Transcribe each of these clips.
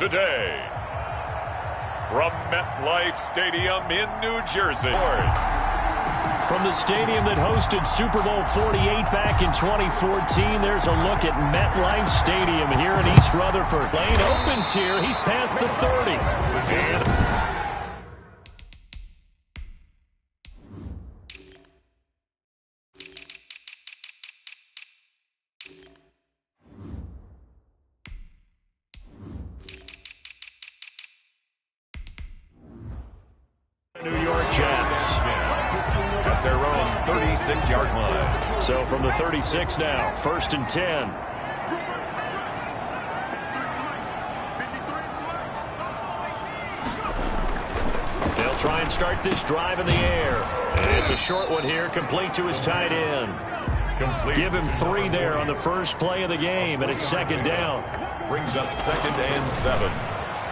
today, from MetLife Stadium in New Jersey. From the stadium that hosted Super Bowl 48 back in 2014, there's a look at MetLife Stadium here in East Rutherford. Lane opens here. He's past the 30. New York Jets At their own 36-yard line. So from the 36 now, 1st and 10. They'll try and start this drive in the air. And it's a short one here, complete to his tight end. Give him 3 there on the first play of the game, and it's 2nd down. Brings up 2nd and 7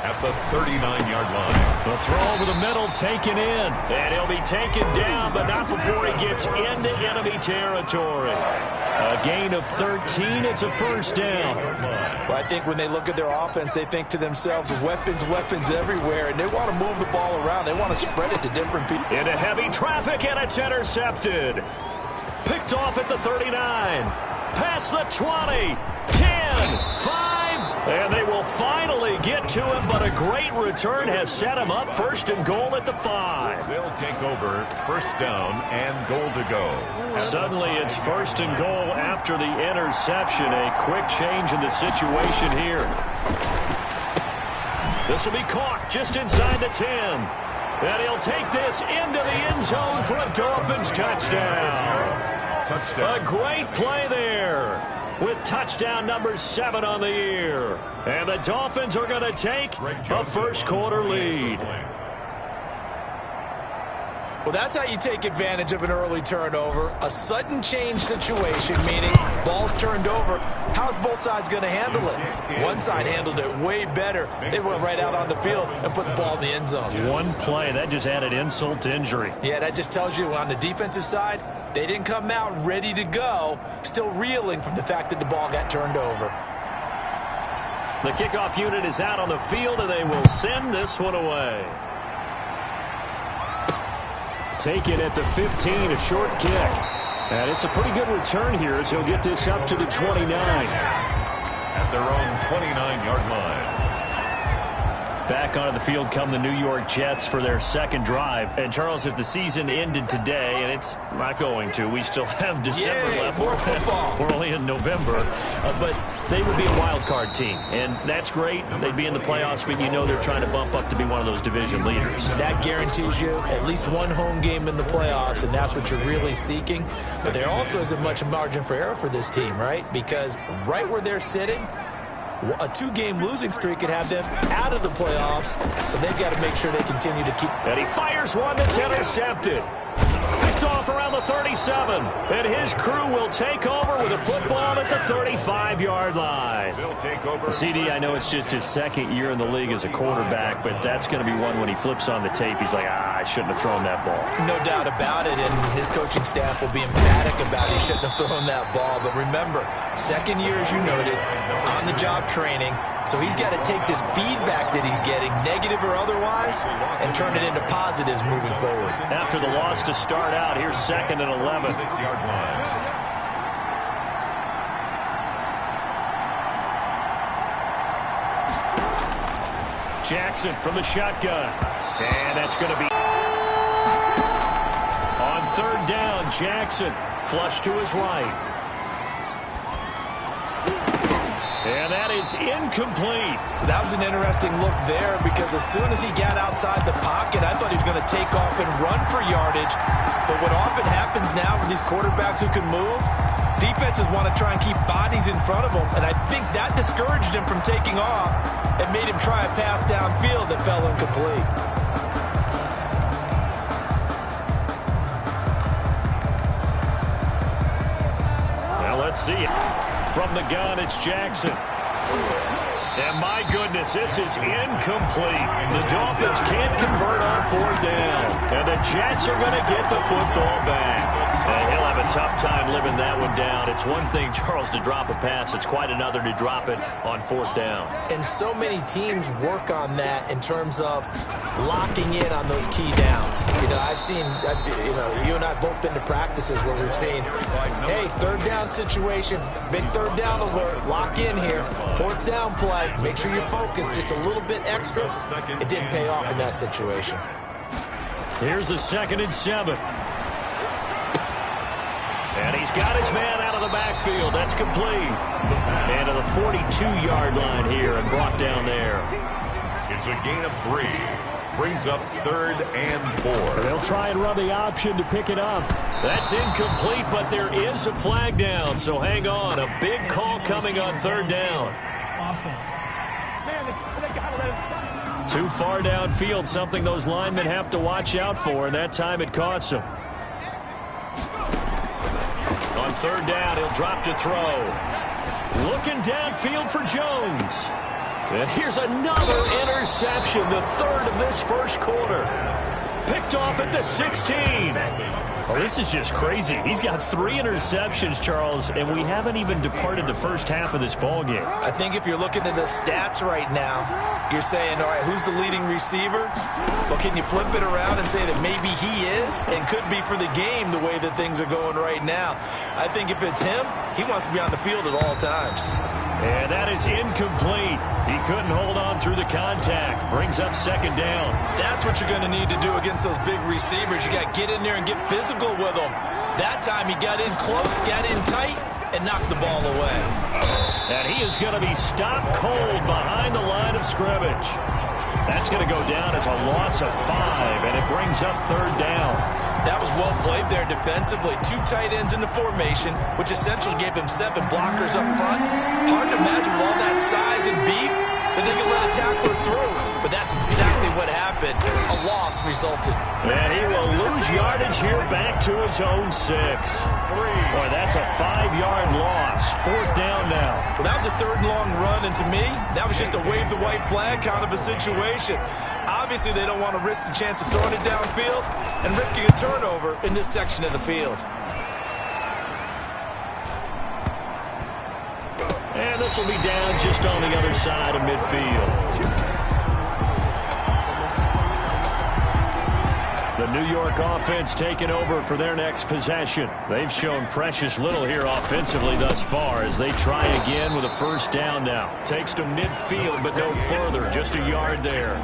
at the 39-yard line. The throw over the middle taken in. And he'll be taken down, but not before he gets into enemy territory. A gain of 13. It's a 1st down. Well, I think when they look at their offense, they think to themselves, weapons everywhere, and they want to move the ball around. They want to spread it to different people. Into heavy traffic, and it's intercepted. Picked off at the 39. Past the 20. 10. 5. And they will finally get to him, but a great return has set him up 1st and goal at the 5. They'll take over 1st down and goal to go. Suddenly it's 1st and goal after the interception. A quick change in the situation here. This will be caught just inside the 10. And he'll take this into the end zone for a Dolphins touchdown. A great play there, with touchdown number 7 on the year. And the Dolphins are going to take a first-quarter lead. Well, that's how you take advantage of an early turnover. A sudden change situation, meaning ball's turned over. How's both sides going to handle it? One side handled it way better. They went right out on the field and put the ball in the end zone. One play, that just added insult to injury. Yeah, that just tells you on the defensive side, they didn't come out ready to go, still reeling from the fact that the ball got turned over. The kickoff unit is out on the field, and they will send this one away. Take it at the 15, a short kick. And it's a pretty good return here as he'll get this up to the 29. At their own 29-yard line. Back onto the field come the New York Jets for their 2nd drive. And, Charles, if the season ended today, and it's not going to, we still have December left. More football. We're only in November. But they would be a wild card team, and that's great. They'd be in the playoffs, but you know they're trying to bump up to be one of those division leaders. That guarantees you at least one home game in the playoffs, and that's what you're really seeking. But there also isn't much margin for error for this team, right? Because right where they're sitting, a 2-game losing streak could have them out of the playoffs, so they've got to make sure they continue to keep. And he fires one that's intercepted. Picked off around the 37. And his crew will take over with a football at the 35-yard line. CD, I know it's just his 2nd year in the league as a quarterback, but that's going to be one when he flips on the tape. He's like, I shouldn't have thrown that ball. No doubt about it, and his coaching staff will be emphatic about he shouldn't have thrown that ball. But remember, 2nd year, as you noted, on-the-job training. So he's got to take this feedback that he's getting, negative or otherwise, and turn it into positives moving forward. After the loss to start out, here's 2nd and 11. 6-yard line. Jackson from the shotgun. And that's going to be on 3rd down. Jackson flush to his right. And that is incomplete. That was an interesting look there, because as soon as he got outside the pocket, I thought he was going to take off and run for yardage. But what often happens now with these quarterbacks who can move, defenses want to try and keep bodies in front of them. And I think that discouraged him from taking off and made him try a pass downfield that fell incomplete. Well, let's see it. From the gun, it's Jackson. And my goodness, this is incomplete. The Dolphins can't convert on 4th down. And the Jets are going to get the football back. And he'll have a tough time living that one down. It's one thing, Charles, to drop a pass. It's quite another to drop it on fourth down. And so many teams work on that in terms of locking in on those key downs. I've seen, you and I have both been to practices where we've seen, hey, third down situation, big third down alert, lock in here, fourth down play, make sure you're focused just a little bit extra. It didn't pay off in that situation. Here's a 2nd and 7. And he's got his man out of the backfield. That's complete. And to the 42-yard line here and brought down there. It's a gain of 3. Brings up 3rd and 4. They'll try and run the option to pick it up. That's incomplete, but there is a flag down. So hang on. A big call coming on 3rd down. Offense. Too far downfield, something those linemen have to watch out for, and that time it costs them. On 3rd down, he'll drop to throw. Looking downfield for Jones. And here's another interception, the 3rd of this first quarter. Picked off at the 16. Well, this is just crazy. He's got 3 interceptions, Charles, and we haven't even departed the first half of this ballgame. I think if you're looking at the stats right now, you're saying, all right, who's the leading receiver? Well, can you flip it around and say that maybe he is and could be for the game the way that things are going right now? I think if it's him, he wants to be on the field at all times. And that is incomplete. He couldn't hold on through the contact. Brings up 2nd down. That's what you're going to need to do against those big receivers. You got to get in there and get physical with them. That time he got in close, got in tight, and knocked the ball away. And he is going to be stopped cold behind the line of scrimmage. That's going to go down as a loss of 5, and it brings up 3rd down. That was well played there defensively. 2 tight ends in the formation, which essentially gave them 7 blockers up front. Hard to imagine with all that size and beef that they could let a tackler through. But that's exactly what happened. A loss resulted. And he will lose yardage here back to his own 6. Boy, that's a 5-yard loss. 4th down now. Well, that was a 3rd and long run, and to me, that was just a wave the white flag kind of a situation. Obviously, they don't want to risk the chance of throwing it downfield and risking a turnover in this section of the field. And this will be down just on the other side of midfield. The New York offense taking over for their next possession. They've shown precious little here offensively thus far as they try again with a 1st down now. Takes to midfield, but no further. Just a yard there.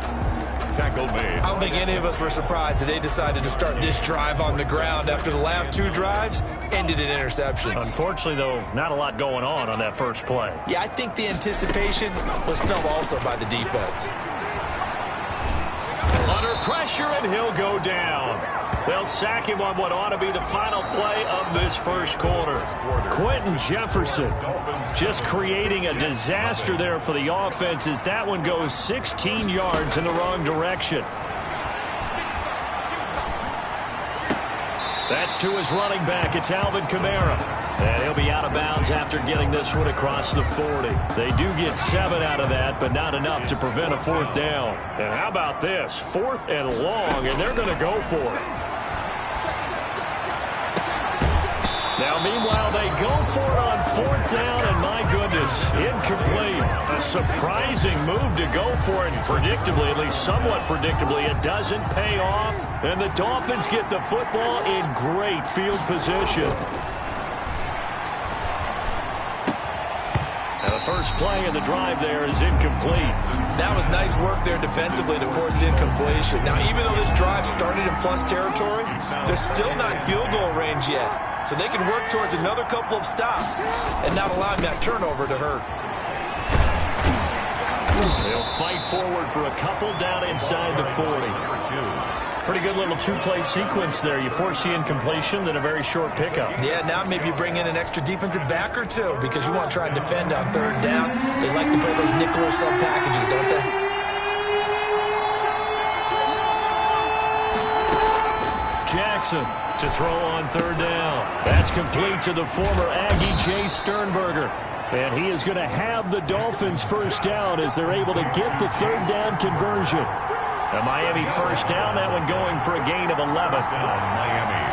Tackle made. I don't think any of us were surprised that they decided to start this drive on the ground after the last 2 drives ended in interceptions. Unfortunately, though, not a lot going on that first play. Yeah, I think the anticipation was felt also by the defense. Under pressure, and he'll go down. They'll sack him on what ought to be the final play of this first quarter. Quentin Jefferson just creating a disaster there for the offense as that one goes 16 yards in the wrong direction. That's to his running back. It's Alvin Kamara. And he'll be out of bounds after getting this one across the 40. They do get 7 out of that, but not enough to prevent a 4th down. And how about this? 4th and long, and they're going to go for it. Now, meanwhile, they go for it on 4th down, and my goodness, incomplete. A surprising move to go for it, and predictably, at least somewhat predictably, it doesn't pay off. And the Dolphins get the football in great field position. And the first play of the drive there is incomplete. That was nice work there defensively to force incompletion. Now, even though this drive started in plus territory, they're still not in field goal range yet. So they can work towards another couple of stops and not allowing that turnover to hurt. They'll fight forward for a couple down inside the 40. Pretty good little 2-play sequence there. You force the incompletion, then a very short pickup. Yeah, now maybe you bring in an extra defensive back or 2 because you want to try and defend on 3rd down. They like to play those nickel or sub packages, don't they? Jackson to throw on 3rd down. That's complete to the former Aggie Jay Sternberger. And he is going to have the Dolphins 1st down as they're able to get the 3rd down conversion. A Miami 1st down, that one going for a gain of 11. Miami.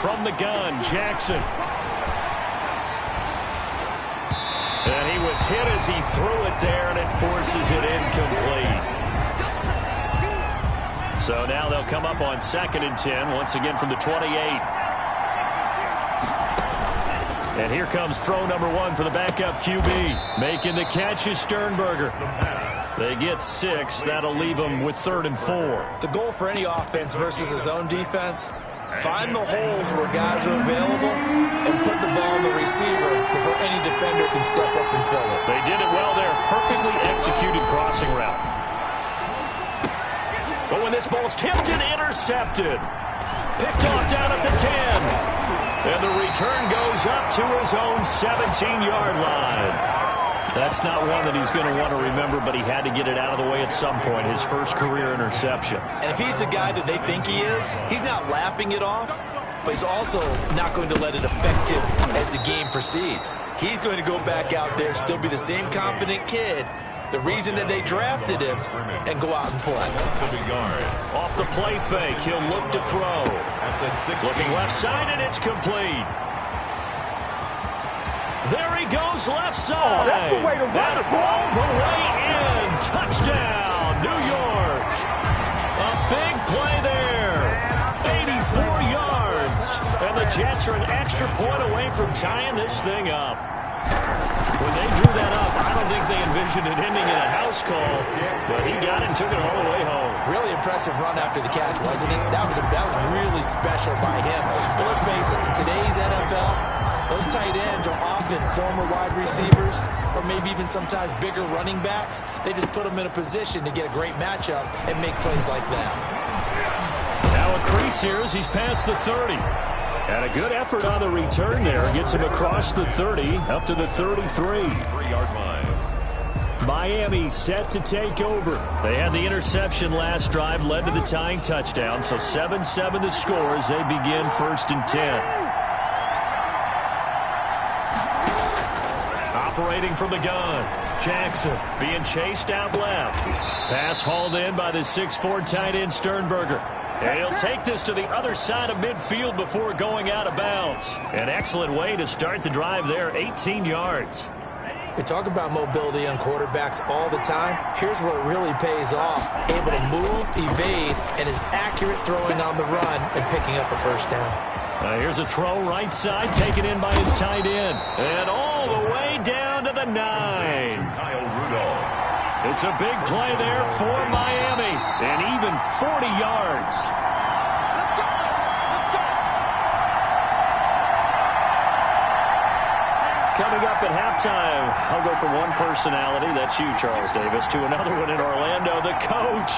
from the gun, Jackson. And he was hit as he threw it there, and it forces it incomplete. So now they'll come up on 2nd and 10, once again from the 28. And here comes throw number 1 for the backup QB. Making the catch is Sternberger. They get 6. That'll leave them with 3rd and 4. The goal for any offense versus his own defense, find the holes where guys are available and put the ball in the receiver before any defender can step up and fill it. They did it well there. Perfectly executed crossing route. But when this ball's tipped and intercepted, picked off down at the 10. And the return goes up to his own 17-yard line. That's not one that he's going to want to remember, but he had to get it out of the way at some point, his first career interception. And if he's the guy that they think he is, he's not laughing it off, but he's also not going to let it affect him as the game proceeds. He's going to go back out there, still be the same confident kid, the reason that they drafted him, and go out and play. Off the play fake, he'll look to throw. Looking left side, and it's complete. There he goes left side. Oh, that's the way to run it, all the way in. Touchdown, New York. A big play there. 84 yards. And the Jets are an extra point away from tying this thing up. When they drew that up, I don't think they envisioned it ending in a house call, but he got it and took it all the way home. Really impressive run after the catch, wasn't it? That was really special by him. But let's face it, in today's NFL, those tight ends are often former wide receivers or maybe even sometimes bigger running backs. They just put them in a position to get a great matchup and make plays like that. Now a crease here as he's past the 30. And a good effort on the return there. Gets him across the 30, up to the 33. 3-yard line. Miami set to take over. They had the interception last drive, led to the tying touchdown. So 7-7 the score as they begin 1st and 10. Operating from the gun, Jackson being chased out left. Pass hauled in by the 6'4" tight end Sternberger. And he'll take this to the other side of midfield before going out of bounds. An excellent way to start the drive there, 18 yards. We talk about mobility on quarterbacks all the time. Here's where it really pays off. Able to move, evade, and is accurate throwing on the run and picking up a first down. Here's a throw right side, taken in by his tight end. And all the way down to the 9. Kyle Rudolph. It's a big play there for Miami, and even 40 yards. Coming up at halftime, I'll go from one personality, that's you, Charles Davis, to another one in Orlando, the coach.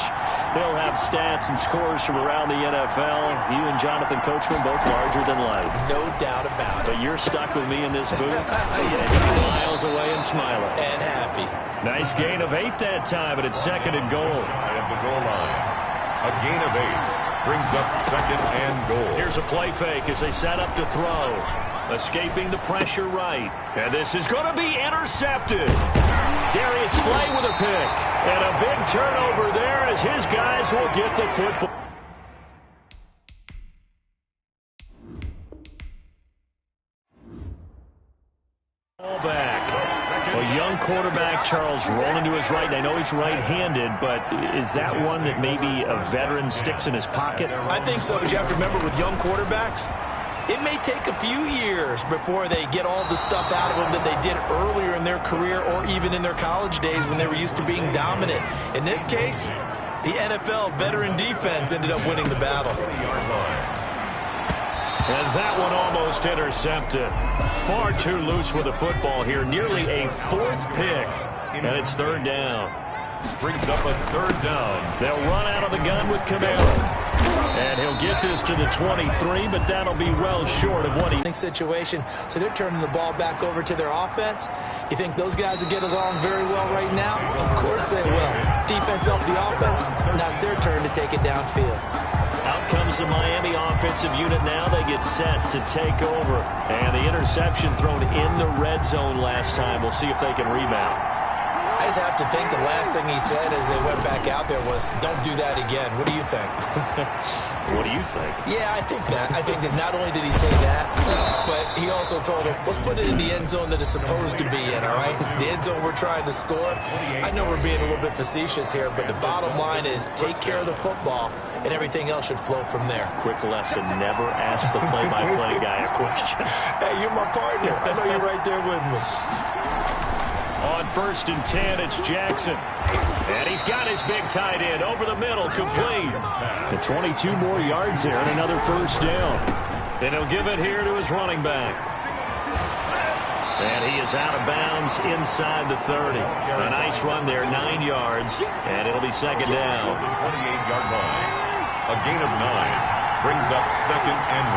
He'll have stats and scores from around the NFL. You and Jonathan Coachman both larger than life. No doubt about it. But you're stuck with me in this booth. Miles away and smiling. And happy. Nice gain of 8 that time, but it's 2nd and goal. At the goal line. A gain of 8 brings up 2nd and goal. Here's a play fake as they set up to throw. Escaping the pressure right. And this is going to be intercepted. Darius Slay with a pick. And a big turnover there as his guys will get the football. Back. A young quarterback, Charles, rolling to his right. I know he's right-handed, but is that one that maybe a veteran sticks in his pocket? I think so, but you have to remember with young quarterbacks, it may take a few years before they get all the stuff out of them that they did earlier in their career or even in their college days when they were used to being dominant. In this case, the NFL veteran defense ended up winning the battle. And that one almost intercepted. Far too loose with the football here. Nearly a 4th pick. And it's 3rd down. Brings up a 3rd down. They'll run out of the gun with Camara. And he'll get this to the 23, but that'll be well short of what he... situation. So they're turning the ball back over to their offense. You think those guys will get along very well right now? Of course they will. Defense up the offense. Now it's their turn to take it downfield. Out comes the Miami offensive unit now. They get set to take over. And the interception thrown in the red zone last time. We'll see if they can rebound. I just have to think the last thing he said as they went back out there was, don't do that again. What do you think? What do you think? Yeah, I think that. I think that not only did he say that, but he also told him, let's put it in the end zone that it's supposed to be in, all right? The end zone we're trying to score. I know we're being a little bit facetious here, but the bottom line is take care of the football, and everything else should flow from there. Quick lesson, never ask the play-by-play guy a question. Hey, you're my partner. I know you're right there with me. On 1st and 10, it's Jackson. And he's got his big tight end over the middle, complete. The 22 more yards there and another first down. And he'll give it here to his running back. And he is out of bounds inside the 30. A nice run there, 9 yards. And it'll be second down. The 28-yard line. A gain of 9 brings up 2nd and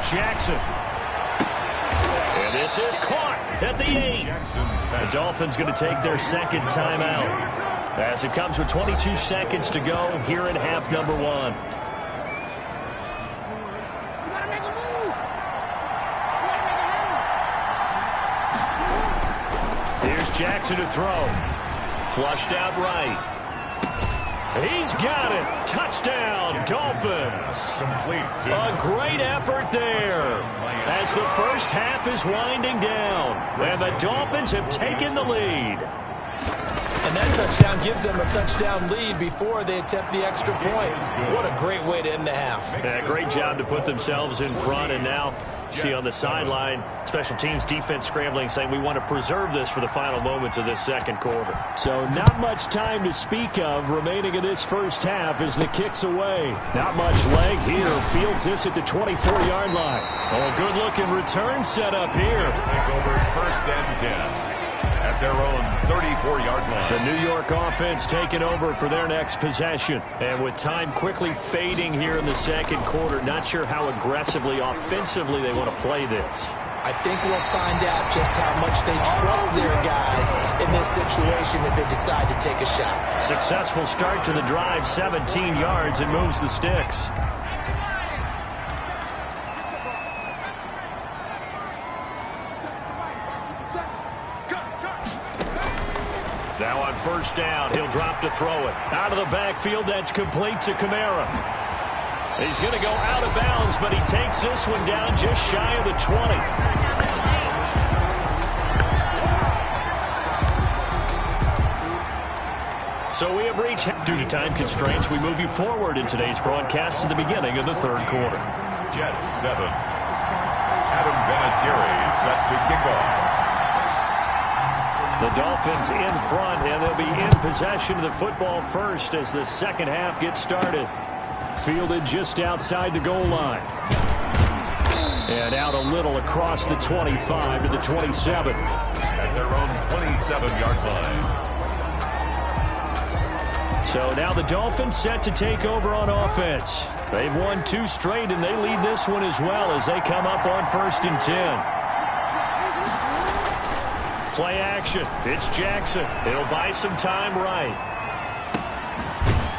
1. Jackson. And this is caught at the 8. The Dolphins going to take their second timeout as it comes with 22 seconds to go here in half number 1. Here's Jackson to throw. Flushed out right. He's got it. Touchdown, Dolphins. A great effort there as the first half is winding down. And the Dolphins have taken the lead. And that touchdown gives them a touchdown lead before they attempt the extra point. What a great way to end the half. Yeah, great job to put themselves in front. And now, see on the sideline, special teams defense scrambling, saying we want to preserve this for the final moments of this second quarter. So not much time to speak of remaining in this first half as the kick's away. Not much leg here. Fields this at the 24-yard line. Oh, good-looking return set up here. Take over 1st and 10. At their own 34-yard line. The New York offense taking over for their next possession. And with time quickly fading here in the second quarter, not sure how aggressively, offensively they want to play this. I think we'll find out just how much they trust their guys in this situation if they decide to take a shot. Successful start to the drive, 17 yards, and moves the sticks. Now on 1st down, he'll drop to throw it. Out of the backfield, that's complete to Kamara. He's going to go out of bounds, but he takes this one down just shy of the 20. So we have reached, due to time constraints, we move you forward in today's broadcast to the beginning of the third quarter. Jets 7. Adam Vinatieri is set to kick off. The Dolphins in front, and they'll be in possession of the football first as the second half gets started. Fielded just outside the goal line. And out a little across the 25 to the 27. At their own 27-yard line. So now the Dolphins set to take over on offense. They've won 2 straight, and they lead this one as well as they come up on 1st and 10. Play action. It's Jackson. He'll buy some time right.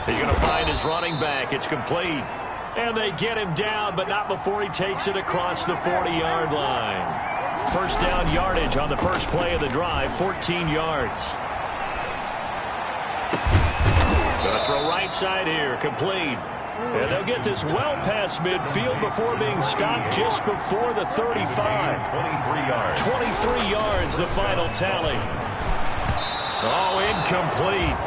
He's going to find his running back. It's complete. And they get him down, but not before he takes it across the 40-yard line. First down yardage on the first play of the drive, 14 yards. Going to throw right side here, complete. And they'll get this well past midfield before being stopped just before the 35. 23 yards. 23 yards, the final tally. Oh, incomplete.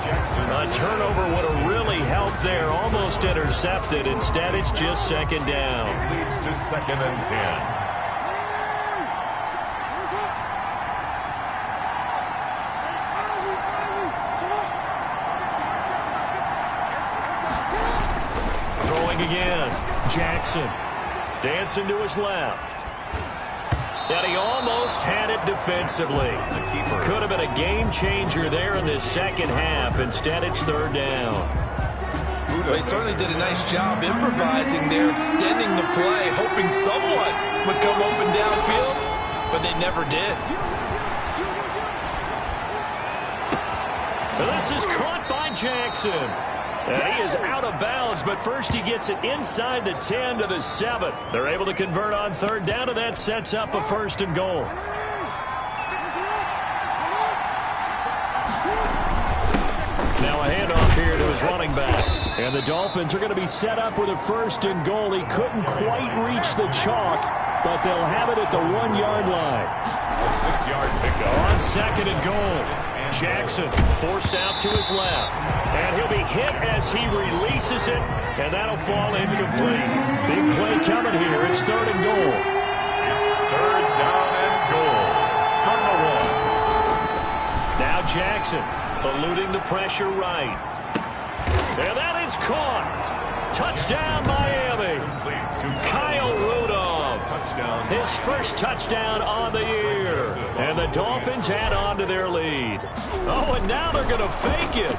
A turnover would have really helped there. Almost intercepted. Instead, it's just second down. Leads to 2nd and 10. Again, Jackson dancing to his left. And he almost had it defensively. Could have been a game changer there in this second half. Instead, it's 3rd down. Well, they certainly did a nice job improvising there, extending the play, hoping someone would come open downfield, but they never did. This is caught by Jackson. And he is out of bounds, but first he gets it inside the 10 to the 7. They're able to convert on third down, and that sets up a first and goal. Now a handoff here to his running back. And the Dolphins are going to be set up with a first and goal. He couldn't quite reach the chalk, but they'll have it at the 1-yard line. A 6-yard pickup. On second and goal. Jackson forced out to his left. And he'll be hit as he releases it, and that'll fall incomplete. Big play coming here. It's third and goal. Third down and goal. Cardinal 1. Now Jackson eluding the pressure right. And that is caught. Touchdown, Miami. Kyle Rudolph. Touchdown. His first touchdown on the year. And the Dolphins add on to their lead. Oh, and now they're going to fake it.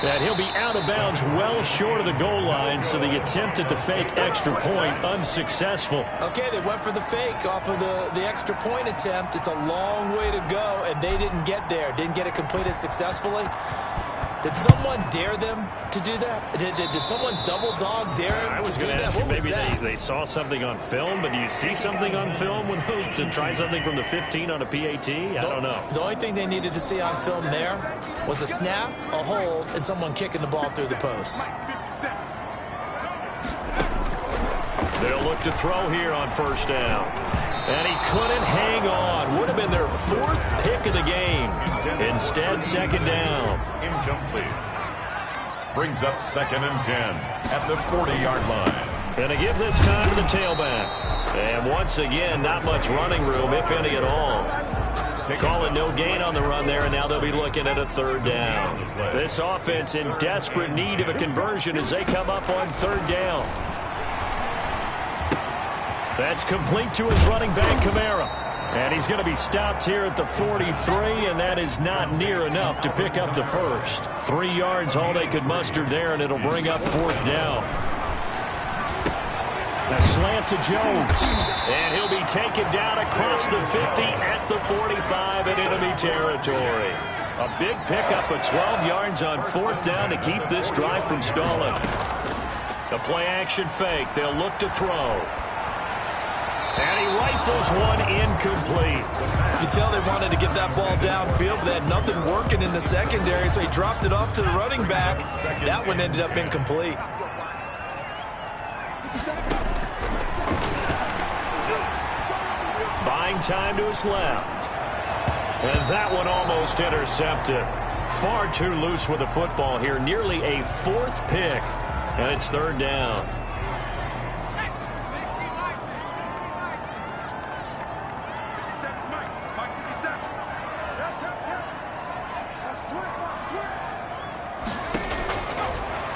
And he'll be out of bounds well short of the goal line, so the attempt at the fake extra point unsuccessful. Okay, they went for the fake off of the extra point attempt. It's a long way to go, and they didn't get there. Didn't get it completed successfully. Did someone dare them to do that? Did someone double dog dare them I was to do going to that? ask you, What was maybe that? they saw something on film, but do you see something on film with those to try something from the 15 on a PAT? I don't know. The only thing they needed to see on film there was a snap, a hold, and someone kicking the ball through the post. They'll look to throw here on first down. And he couldn't hang on. Would have been their 4th pick of the game. Instead, second down. Incomplete. Brings up 2nd and 10 at the 40-yard line. And to give this time to the tailback. And once again, not much running room, if any at all. Call it no gain on the run there, and now they'll be looking at a third down. This offense in desperate need of a conversion as they come up on third down. That's complete to his running back, Kamara. And he's going to be stopped here at the 43, and that is not near enough to pick up the first. 3 yards, all they could muster there, and it'll bring up fourth down. A slant to Jones. And he'll be taken down across the 50 at the 45 in enemy territory. A big pickup of 12 yards on fourth down to keep this drive from stalling. The play-action fake. They'll look to throw. And he rifles one incomplete. You can tell they wanted to get that ball downfield, but they had nothing working in the secondary, so he dropped it off to the running back. That one ended up incomplete. Buying time to his left. And that one almost intercepted. Far too loose with the football here. Nearly a 4th pick. And it's third down.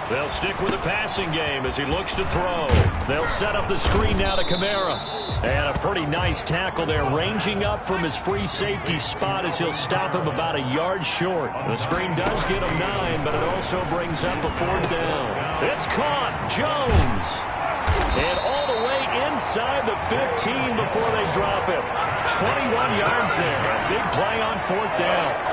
They'll stick with the passing game as he looks to throw. They'll set up the screen now to Kamara. And a pretty nice tackle there, ranging up from his free safety spot as he'll stop him about a yard short. The screen does get him 9, but it also brings up a fourth down. It's caught. Jones. And all the way inside the 15 before they drop him. 21 yards there. A big play on fourth down.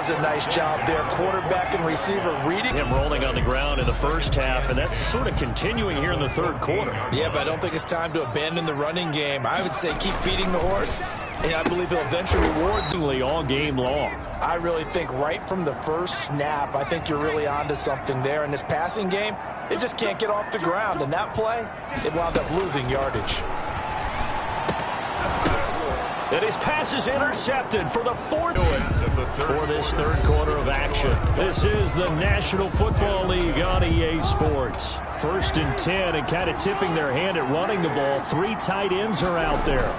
A nice job there, quarterback and receiver reading him, rolling on the ground in the first half, and that's sort of continuing here in the third quarter. Yeah, but I don't think it's time to abandon the running game. I would say keep feeding the horse, and I believe he'll eventually reward all game long. I really think right from the first snap, I think you're really onto something there. In this passing game, it just can't get off the ground, and that play, it wound up losing yardage. And his pass is intercepted for the 4th for this third quarter of action. This is the National Football League on EA Sports. 1st and 10, and kind of tipping their hand at running the ball. 3 tight ends are out there.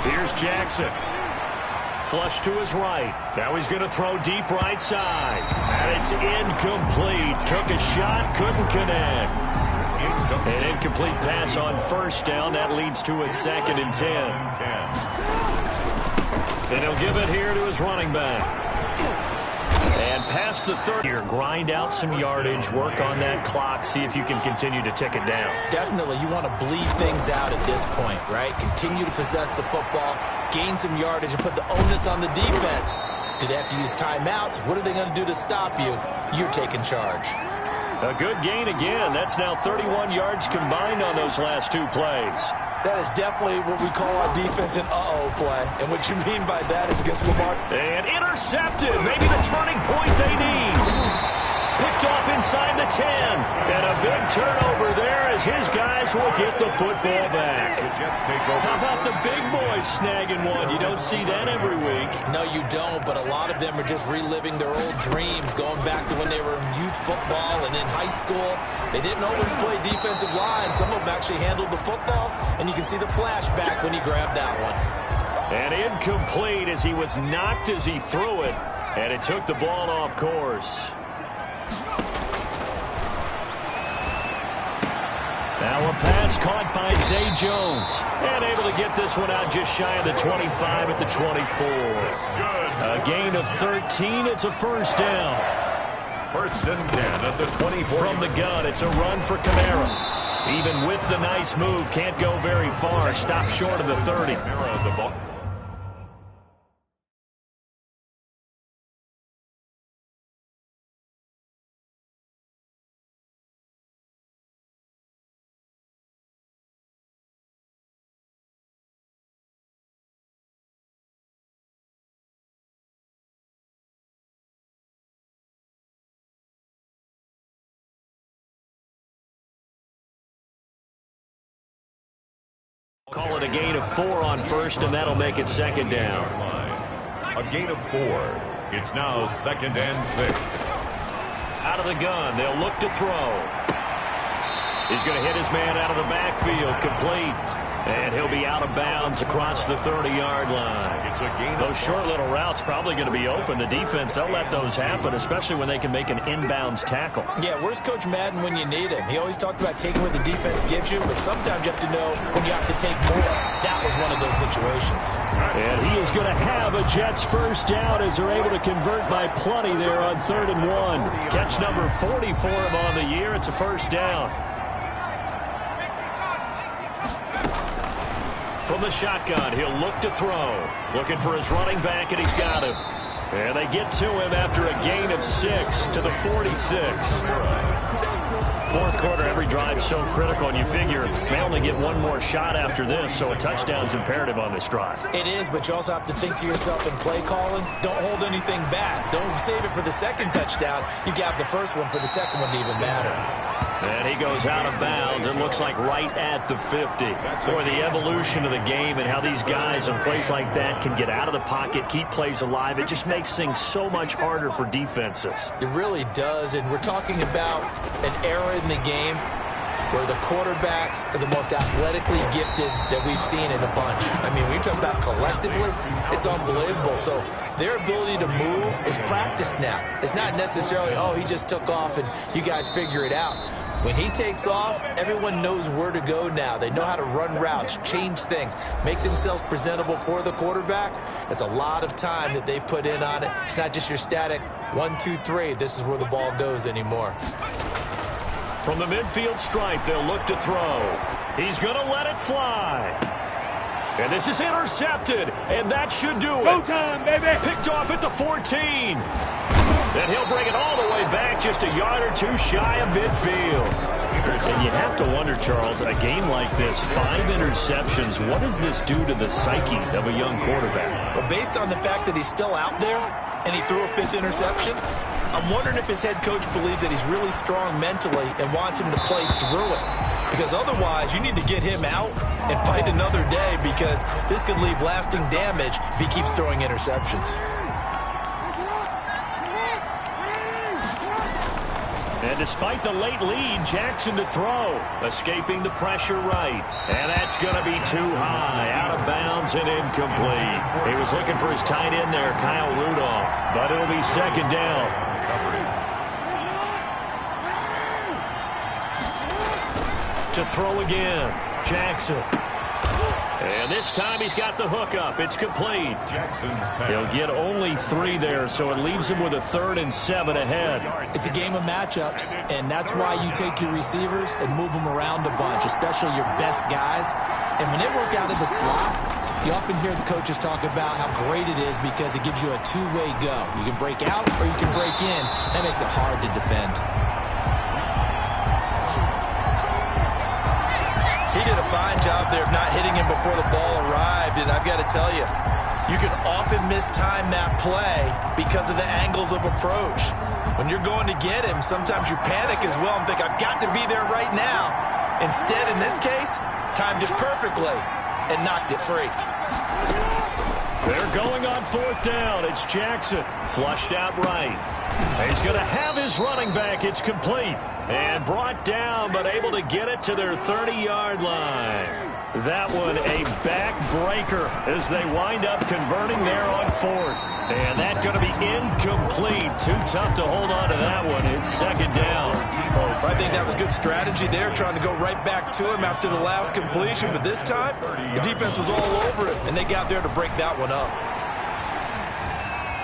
Here's Jackson. Flush to his right. Now he's going to throw deep right side. And it's incomplete. Took a shot, couldn't connect. An incomplete pass on first down. That leads to a 2nd and 10. And he'll give it here to his running back. And past the 30 here, grind out some yardage, work on that clock, see if you can continue to tick it down. Definitely, you want to bleed things out at this point, right? Continue to possess the football, gain some yardage, and put the onus on the defense. Do they have to use timeouts? What are they going to do to stop you? You're taking charge. A good gain again. That's now 31 yards combined on those last two plays. That is definitely what we call our defense an uh-oh play. And what you mean by that is against Lamar. And intercepted. Maybe the turning point they need. Picked off inside the 10. And a big turnover there as his guys will get the football back. How about the big boys snagging one? You don't see that every week. No, you don't, but a lot of them are just reliving their old dreams, going back to when they were in youth football and in high school. They didn't always play defensive line. Some of them actually handled the football, and you can see the flashback when he grabbed that one. And incomplete as he was knocked as he threw it, and it took the ball off course. Now a pass caught by Zay Jones. And able to get this one out just shy of the 25 at the 24. A gain of 13. It's a first down. First and 10 at the 24. From the gun, it's a run for Kamara. Even with the nice move, can't go very far. Stop short of the 30. The ball. Call it a gain of 4 on first, and that'll make it second down. A gain of 4. It's now second and 6. Out of the gun, they'll look to throw. He's going to hit his man out of the backfield, complete. And he'll be out of bounds across the 30-yard line. It's a gain. Those short little routes probably going to be open. The defense, they'll let those happen, especially when they can make an inbounds tackle. Yeah, where's Coach Madden when you need him? He always talked about taking what the defense gives you, but sometimes you have to know when you have to take more. That was one of those situations. And he is going to have a Jets first down as they're able to convert by plenty there on 3rd and 1. Catch number 40 for him on the year. It's a first down. From the shotgun, he'll look to throw. Looking for his running back, and he's got him. And they get to him after a gain of 6 to the 46. Fourth quarter, every drive so critical, and you figure may only get one more shot after this, so a touchdown's imperative on this drive. It is, but you also have to think to yourself in play calling, don't hold anything back. Don't save it for the second touchdown. You got the first one for the second one to even matter. And he goes out of bounds. It looks like right at the 50. Boy, the evolution of the game and how these guys in plays like that can get out of the pocket, keep plays alive, it just makes things so much harder for defenses. It really does, and we're talking about an era in the game where the quarterbacks are the most athletically gifted that we've seen in a bunch. I mean, when you talk about collectively, it's unbelievable. So their ability to move is practiced now. It's not necessarily, oh, he just took off and you guys figure it out. When he takes off, everyone knows where to go now. They know how to run routes, change things, make themselves presentable for the quarterback. It's a lot of time that they put in on it. It's not just your static 1, 2, 3. This is where the ball goes anymore. From the midfield stripe, they'll look to throw. He's going to let it fly. And this is intercepted, and that should do it. Go time, baby. Picked off at the 14. And he'll bring it all the way back just a yard or two shy of midfield. And you have to wonder, Charles, a game like this, 5 interceptions, what does this do to the psyche of a young quarterback? Well, based on the fact that he's still out there and he threw a 5th interception, I'm wondering if his head coach believes that he's really strong mentally and wants him to play through it. Because otherwise, you need to get him out and fight another day, because this could leave lasting damage if he keeps throwing interceptions. And despite the late lead, Jackson to throw, escaping the pressure right. And that's going to be too high, out of bounds and incomplete. He was looking for his tight end there, Kyle Rudolph, but it'll be second down. To throw again, Jackson. And this time he's got the hookup. It's complete. Jackson's pass. He'll get only 3 there, so it leaves him with a 3rd and 7 ahead. It's a game of matchups, and that's why you take your receivers and move them around a bunch, especially your best guys. And when they work out of the slot, You often hear the coaches talk about how great it is because it gives you a two-way go. You can break out or you can break in. That makes it hard to defend. He did a fine job there of not hitting him before the ball arrived, and I've got to tell you, you can often mistime that play because of the angles of approach. When you're going to get him, sometimes you panic as well and think, I've got to be there right now. Instead, in this case, timed it perfectly and knocked it free. They're going on fourth down. It's Jackson. Flushed out right. He's going to have his running back. It's complete. And brought down, but able to get it to their 30-yard line. That one a backbreaker as they wind up converting there on fourth. And that's going to be incomplete. Too tough to hold on to that one. It's second down. I think that was good strategy there, trying to go right back to him after the last completion. But this time, the defense was all over it, and they got there to break that one up.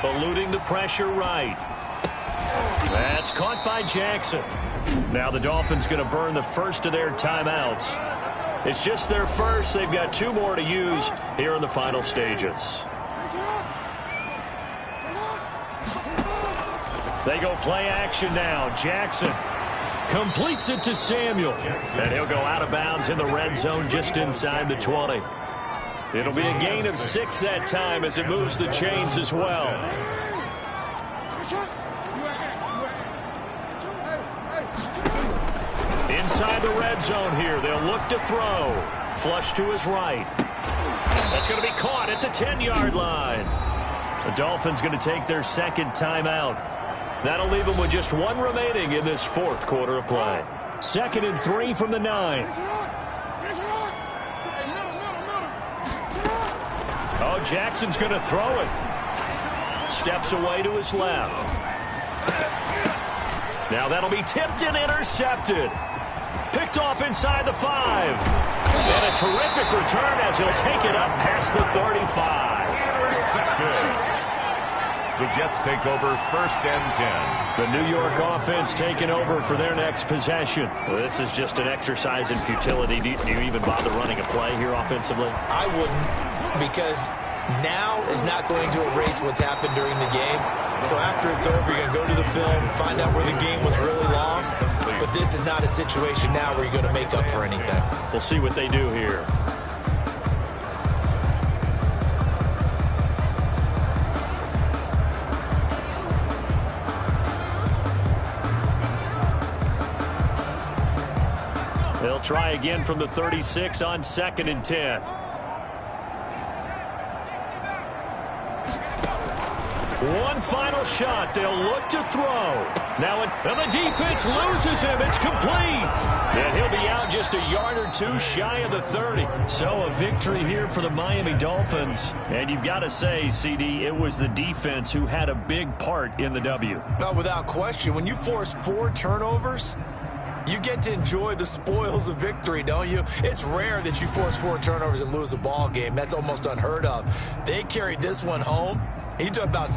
Eluding the pressure right. That's caught by Jackson. Now the Dolphins going to burn the first of their timeouts. It's just their first. They've got 2 more to use here in the final stages. They go play action now. Jackson completes it to Samuel. And he'll go out of bounds in the red zone just inside the 20. It'll be a gain of 6 that time as it moves the chains as well. Inside the red zone here. They'll look to throw. Flush to his right. That's going to be caught at the 10-yard line. The Dolphins going to take their second timeout. That'll leave them with just 1 remaining in this fourth quarter of play. 2nd and 3 from the 9. Oh, Jackson's going to throw it. Steps away to his left. Now that'll be tipped and intercepted. Picked off inside the 5. And a terrific return as he'll take it up past the 35. Intercepted. The Jets take over 1st and 10. The New York offense taking over for their next possession. Well, this is just an exercise in futility. Do you even bother running a play here offensively? I wouldn't, because now is not going to erase what's happened during the game. So after it's over, you're going to go to the film, find out where the game was really lost. But this is not a situation now where you're going to make up for anything. We'll see what they do here. They'll try again from the 36 on 2nd and 10. One final shot. They'll look to throw. Now and the defense loses him. It's complete. And he'll be out just a yard or 2 shy of the 30. So a victory here for the Miami Dolphins. And you've got to say, CD, it was the defense who had a big part in the W. Without question. When you force 4 turnovers, you get to enjoy the spoils of victory, don't you? It's rare that you force 4 turnovers and lose a ball game. That's almost unheard of. They carried this one home. He talked about